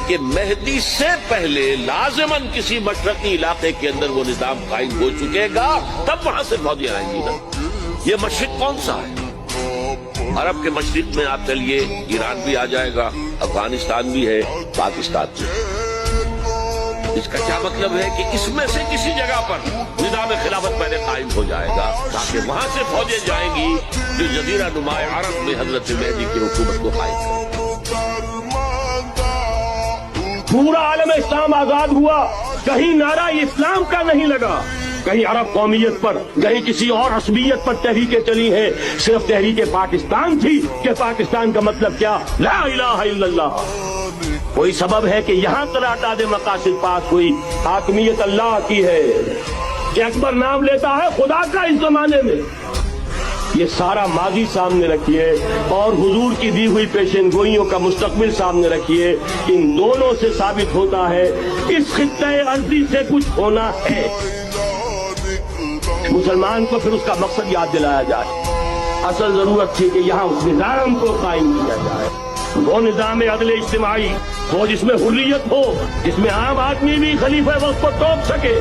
کہ مہدی سے پہلے لازماً کسی مشرقی علاقے کے اندر وہ نظام قائم ہو چکے گا، تب وہاں سے فوجیں آئیں گی نا۔ یہ مشرق کون سا ہے؟ عرب کے مشرق میں آپ چلیے ایران بھی آ جائے گا، افغانستان بھی ہے، پاکستان بھی ہے۔ اس کا کیا مطلب ہے کہ اس میں سے کسی جگہ پر نظام خلافت پہلے قائم ہو جائے گا تاکہ وہاں سے فوجیں جائیں گی جو جزیرہ نما عرب میں حضرت مہدی کی حکومت کو قائم کرے۔ پورا عالم اسلام آزاد ہوا، کہیں نعرہ اسلام کا نہیں لگا، کہیں عرب قومیت پر، کہیں کسی اور عصبیت پر تحریکیں چلی ہیں، صرف تحریک پاکستان تھی کہ پاکستان کا مطلب کیا؟ لا الہ الا اللہ۔ کوئی سبب ہے کہ یہاں قرارداد مقاصد پاس ہوئی، حاکمیت اللہ کی ہے کہ اکبر نام لیتا ہے خدا کا اس زمانے میں۔ یہ سارا ماضی سامنے رکھیے اور حضور کی دی ہوئی پیشن گوئیوں کا مستقبل سامنے رکھیے۔ ان دونوں سے ثابت ہوتا ہے اس خطہ ارضی سے کچھ ہونا ہے۔ مسلمان کو پھر اس کا مقصد یاد دلایا جائے۔ اصل ضرورت تھی کہ یہاں اس نظام کو قائم کیا جائے، وہ نظام عدل اجتماعی ہو جس میں حریت ہو، جس میں عام آدمی بھی خلیفہ وقت کو ٹوک سکے۔